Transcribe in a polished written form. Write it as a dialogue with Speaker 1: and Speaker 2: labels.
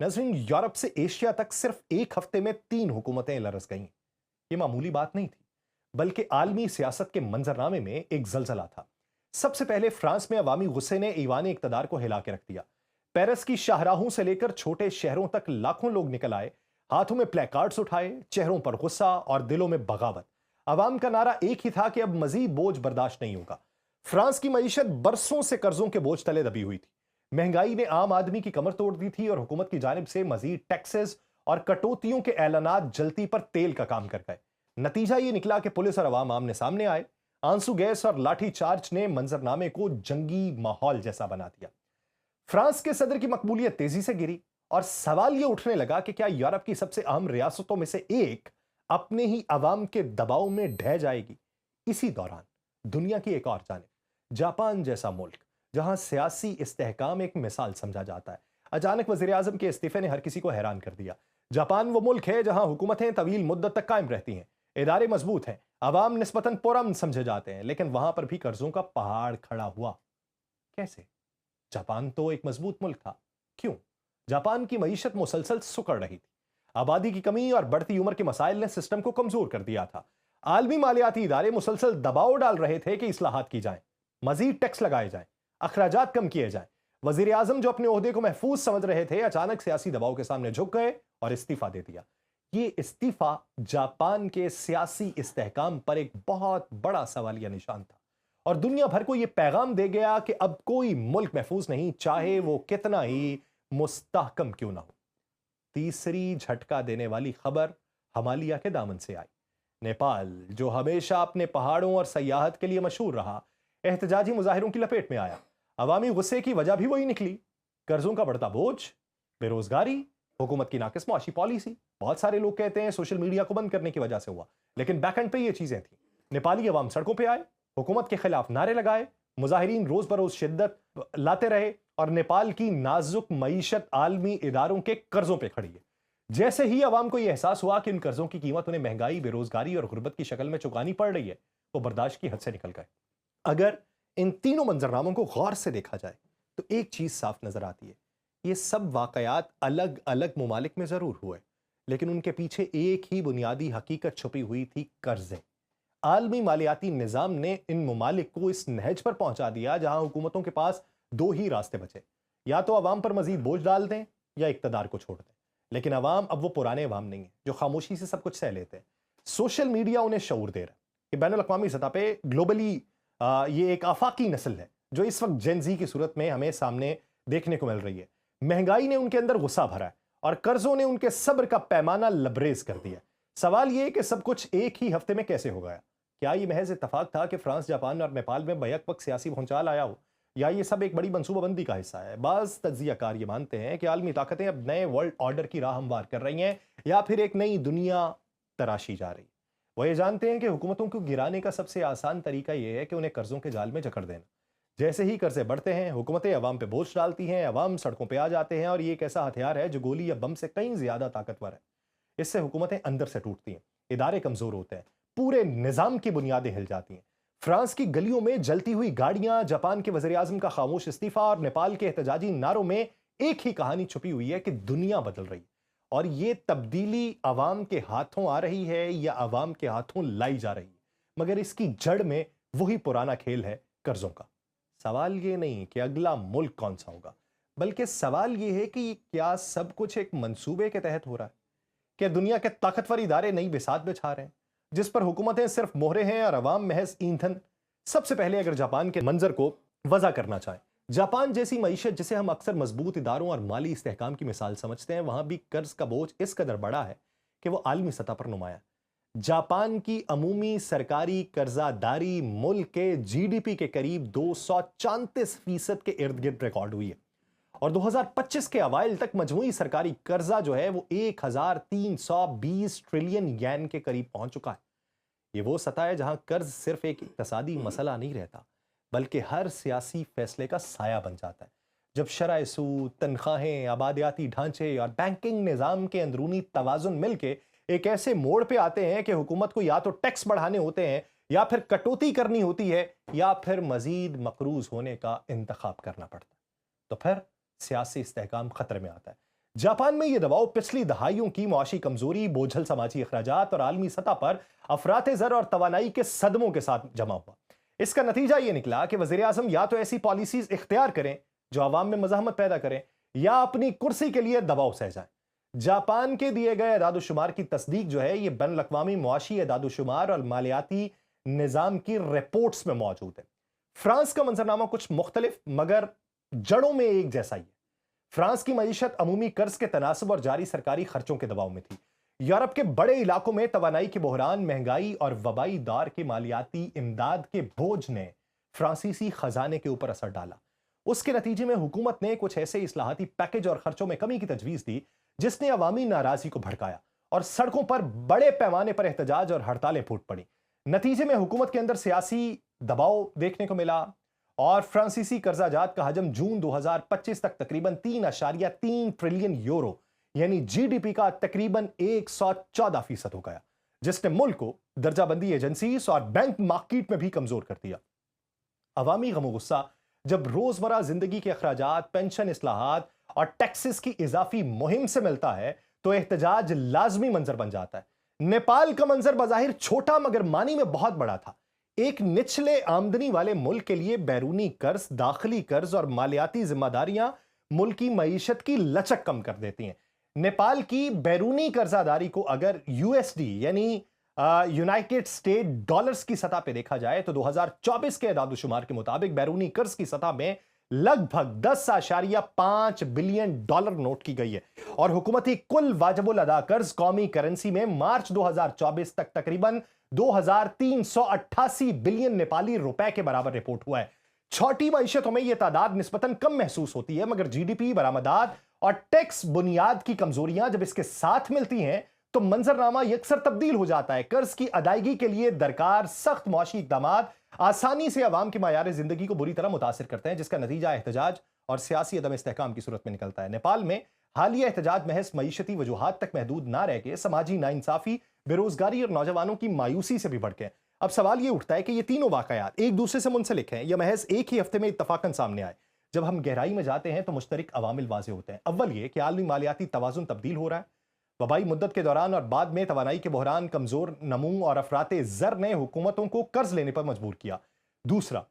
Speaker 1: नाज़रीन, यूरोप से एशिया तक सिर्फ एक हफ्ते में 3 हुकूमतें लरस गईं। ये मामूली बात नहीं थी, बल्कि आलमी सियासत के मंजरनामे में एक जलजला था। सबसे पहले फ्रांस में अवामी गुस्से ने ईवान इक्तदार को हिला के रख दिया। पेरिस की शाहराहों से लेकर छोटे शहरों तक लाखों लोग निकल आए, हाथों में प्लेकार्ड्स उठाए, चेहरों पर गुस्सा और दिलों में बगावत। अवाम का नारा एक ही था कि अब मजीद बोझ बर्दाश्त नहीं होगा। फ्रांस की मईशत बरसों से कर्जों के बोझ तले दबी हुई थी। महंगाई ने आम आदमी की कमर तोड़ दी थी और हुकूमत की जानिब से मजीद टैक्सेस और कटौतियों के ऐलानात जलती पर तेल का काम कर गए। नतीजा ये निकला कि पुलिस और अवाम आमने सामने आए। आंसू गैस और लाठी चार्ज ने मंजरनामे को जंगी माहौल जैसा बना दिया। फ्रांस के सदर की मकबूलियत तेजी से गिरी और सवाल यह उठने लगा कि क्या यूरोप की सबसे अहम रियासतों में से एक अपने ही अवाम के दबाव में ढह जाएगी। इसी दौरान दुनिया की एक और जानिब, जापान जैसा मुल्क जहां सियासी इस्तेहकाम एक मिसाल समझा जाता है, अचानक वजीर आजम के इस्तीफे ने हर किसी को हैरान कर दिया। जापान वो मुल्क है जहां हुकूमतें तवील मुद्दत तक कायम रहती हैं, इदारे मजबूत हैं, अवाम निस्बतन पुरअमन समझे जाते हैं, लेकिन वहां पर भी कर्जों का पहाड़ खड़ा हुआ। कैसे? जापान तो एक मजबूत मुल्क था। क्यों? जापान की मईशत मुसलसल सुकड़ रही थी। आबादी की कमी और बढ़ती उम्र के मसाइल ने सिस्टम को कमजोर कर दिया था। आलमी मालियाती इदारे मुसलसल दबाव डाल रहे थे कि इस्लाहात की जाए, मजीद टैक्स लगाए जाए, अखराजात कम किए जाए। वजीर आजम जो अपने ओहदे को महफूज समझ रहे थे, अचानक सियासी दबाव के सामने झुक गए और इस्तीफा दे दिया। ये इस्तीफा जापान के सियासी इस्तेहकाम पर एक बहुत बड़ा सवालिया निशान था और दुनिया भर को यह पैगाम दे गया कि अब कोई मुल्क महफूज नहीं, चाहे वो कितना ही मुस्तहकम क्यों ना हो। तीसरी झटका देने वाली खबर हिमालय के दामन से आई। नेपाल, जो हमेशा अपने पहाड़ों और सयाहत के लिए मशहूर रहा, एहतजाजी मुजाहिरों की लपेट में आया। अवामी गुस्से की वजह भी वही निकली, कर्जों का बढ़ता बोझ, बेरोजगारी, हुकूमत की नाकिस मुआशी पॉलिसी। बहुत सारे लोग कहते हैं सोशल मीडिया को बंद करने की वजह से हुआ, लेकिन बैकएंड पे ये चीजें थी। नेपाली अवाम सड़कों पे आए, हुकूमत के खिलाफ नारे लगाए, मुजाहिरीन रोज बरोज शिद्दत लाते रहे और नेपाल की नाजुक मईशत आलमी इदारों के कर्जों पे खड़ी है। जैसे ही अवाम को यह एहसास हुआ कि इन कर्जों की कीमत उन्हें महंगाई, बेरोजगारी और गुर्बत की शक्ल में चुकानी पड़ रही है, वो बर्दाश्त की हद से निकल गए। अगर इन तीनों मंजरनामों को गौर से देखा जाए तो एक चीज साफ नजर आती है, ये सब वाकयात अलग अलग ममालिक में जरूर हुए, लेकिन उनके पीछे एक ही बुनियादी हकीकत छुपी हुई थी, कर्जे। आलमी मालियाती निजाम ने इन ममालिक को इस नहज पर पहुंचा दिया जहां हुकूमतों के पास दो ही रास्ते बचे, या तो अवाम पर मजीद बोझ डाल दें या इक्तदार को छोड़ दें। लेकिन अवाम अब वो पुराने अवाम नहीं है जो खामोशी से सब कुछ सह लेते हैं। सोशल मीडिया उन्हें शऊर दे रहा है कि बैनुल अक़वामी सतह पे ग्लोबली ये एक आफाकी नस्ल है जो इस वक्त जेन-ज़ी की सूरत में हमें सामने देखने को मिल रही है। महंगाई ने उनके अंदर गुस्सा भरा है और कर्जों ने उनके सब्र का पैमाना लबरेज कर दिया। सवाल यह कि सब कुछ एक ही हफ्ते में कैसे हो गया? क्या ये महज इत्तफाक था कि फ्रांस, जापान और नेपाल में बैक वक्त सियासी भूचाल आया हो, या ये सब एक बड़ी मंसूबाबंदी का हिस्सा है? बाज़ तज्ज़ियाकार ये मानते हैं कि आलमी ताकतें अब नए वर्ल्ड ऑर्डर की राह हमवार कर रही हैं या फिर एक नई दुनिया तराशी जा रही है। वो ये जानते हैं कि हुकूमतों को गिराने का सबसे आसान तरीका यह है कि उन्हें कर्जों के जाल में जकड़ देना। जैसे ही कर्जे बढ़ते हैं, हुकूमतें अवाम पे बोझ डालती हैं, अवाम सड़कों पे आ जाते हैं और ये एक ऐसा हथियार है जो गोली या बम से कहीं ज्यादा ताकतवर है। इससे हुकूमतें अंदर से टूटती हैं, इदारे कमजोर होते हैं, पूरे निजाम की बुनियादें हिल जाती हैं। फ्रांस की गलियों में जलती हुई गाड़ियां, जापान के वजीर आजम का खामोश इस्तीफा और नेपाल के एहतजाजी नारों में एक ही कहानी छुपी हुई है कि दुनिया बदल रही है और ये तब्दीली अवाम के हाथों आ रही है या अवाम के हाथों लाई जा रही है, मगर इसकी जड़ में वही पुराना खेल है, कर्जों का। सवाल ये नहीं कि अगला मुल्क कौन सा होगा, बल्कि सवाल ये है कि क्या सब कुछ एक मंसूबे के तहत हो रहा है? क्या दुनिया के ताकतवर इदारे नई बिसात बिछा रहे हैं जिस पर हुकूमतें सिर्फ मोहरे हैं और अवाम महज ईंधन? सबसे पहले अगर जापान के मंजर को वजह करना चाहें, जापान जैसी मईशत जिसे हम अक्सर मजबूत इदारों और माली इस्तेहकाम की मिसाल समझते हैं, वहां भी कर्ज का बोझ इस कदर बड़ा है कि वो आलमी सतह पर नुमाया। जापान की अमूमी सरकारी कर्जादारी मुल्क के जीडीपी के करीब 234% के इर्द गिर्द रिकॉर्ड हुई है और 2025 के अवाइल तक मजमूई सरकारी कर्जा जो है वो 1320 ट्रिलियन येन के करीब पहुंच चुका है। ये वो सतह है जहां कर्ज सिर्फ एक इक्तसादी मसला नहीं रहता, बल्कि हर सियासी फैसले का साया बन जाता है। जब शरह सूद, तनख्वाहें, आबादियाती ढांचे और बैंकिंग निजाम के अंदरूनी तवाजुन मिलके एक ऐसे मोड़ पे आते हैं कि हुकूमत को या तो टैक्स बढ़ाने होते हैं, या फिर कटौती करनी होती है, या फिर मजीद मकरूज होने का इंतखाब करना पड़ता है, तो फिर सियासी इस्तेहकाम खतरे में आता है। जापान में यह दबाव पिछली दहाइयों की मुआशी कमजोरी, बोझल समाजी अखराजात और आलमी सतह पर अफराते ज़र और तवानाई के सदमों के साथ जमा हुआ। इसका नतीजा यह निकला कि वज़ीर आज़म या तो ऐसी पॉलिसीज इख्तियार करें जो आवाम में मज़ाहमत पैदा करें, या अपनी कुर्सी के लिए दबाव सह जाएं। जापान के दिए गए एदाद-ओ-शुमार की तस्दीक जो है, ये बैनुल अक़वामी मुआशी एदाद-ओ-शुमार और मालियाती निज़ाम की रिपोर्ट्स में मौजूद है। फ्रांस का मंजरनामा कुछ मुख्तलिफ मगर जड़ों में एक जैसा ही है। फ्रांस की मईशत अमूमी कर्ज के तनासब और जारी सरकारी खर्चों के दबाव में थी। यूरोप के बड़े इलाकों में तवानाई के बहरान, महंगाई और वबाई दौर के मालियाती इमदाद के बोझ ने फ्रांसीसी खजाने के ऊपर असर डाला। उसके नतीजे में हुकूमत ने कुछ ऐसे इस्लाहाती पैकेज और खर्चों में कमी की तजवीज़ दी जिसने अवामी नाराजगी को भड़काया और सड़कों पर बड़े पैमाने पर एहतजाज और हड़तालें फूट पड़ी। नतीजे में हुकूमत के अंदर सियासी दबाव देखने को मिला और फ्रांसीसी कर्जाजात का हजम जून 2025 तक तकरीबन 3.3 ट्रिलियन यूरो यानी जीडीपी का तकरीबन 114% हो गया, जिसने मुल्क को दर्जाबंदी एजेंसीज और बैंक मार्केट में भी कमजोर कर दिया। अवामी गम गुस्सा जब रोजमर्रा जिंदगी के अखराजात, पेंशन इस्लाहात और टैक्सेस की इजाफी मुहिम से मिलता है तो एहतजाज लाजमी मंजर बन जाता है। नेपाल का मंजर बजाहिर छोटा मगर मानी में बहुत बड़ा था। एक निचले आमदनी वाले मुल्क के लिए बैरूनी कर्ज, दाखिली कर्ज और मालियाती जिम्मेदारियां मुल्क की मईशत की लचक कम कर देती हैं। नेपाल की बैरूनी कर्जादारी को अगर यूएसडी यानी यूनाइटेड स्टेट डॉलर्स की सतह पे देखा जाए तो 2024 के एदाद-ओ-शुमार के मुताबिक बैरूनी कर्ज की सतह में लगभग 10.5 बिलियन डॉलर नोट की गई है और हुकूमती कुल वाजिबुल अदा कर्ज कौमी करेंसी में मार्च 2024 तक तकरीबन 2388 बिलियन नेपाली रुपए के बराबर रिपोर्ट हुआ है। छोटी मईशतों में यह तादाद निस्बतन कम महसूस होती है, मगर जीडीपी, बरामदात और टैक्स बुनियाद की कमजोरियां जब इसके साथ मिलती हैं तो मंजरनामा यकसर तब्दील हो जाता है। कर्ज की अदायगी के लिए दरकार सख्त मुआशी इक़दाम आसानी से अवाम के मायार जिंदगी को बुरी तरह मुतासिर करते हैं, जिसका नतीजा एहतजाज और सियासी अदम इस्तेहकाम की सूरत में निकलता है। नेपाल में हालिया एहतजाज महज मईशती वजूहात तक महदूद ना रह के समाजी नाइंसाफी, बेरोजगारी और नौजवानों की मायूसी से भी बढ़ गए। अब सवाल यह उठता है कि ये तीनों वाकयात एक दूसरे से मुंसलिक हैं या महज एक ही हफ्ते में इत्तफाकन सामने आए। जब हम गहराई में जाते हैं तो मुश्तरिक अवामिल वाज़े होते हैं। अव्वल ये कि आलमी मालियाती तवाज़ुन तब्दील हो रहा है। वबाई मुद्दत के दौरान और बाद में तवानाई के बहरान, कमजोर नमू और अफराते ज़र ने हुकूमतों को कर्ज लेने पर मजबूर किया। दूसरा,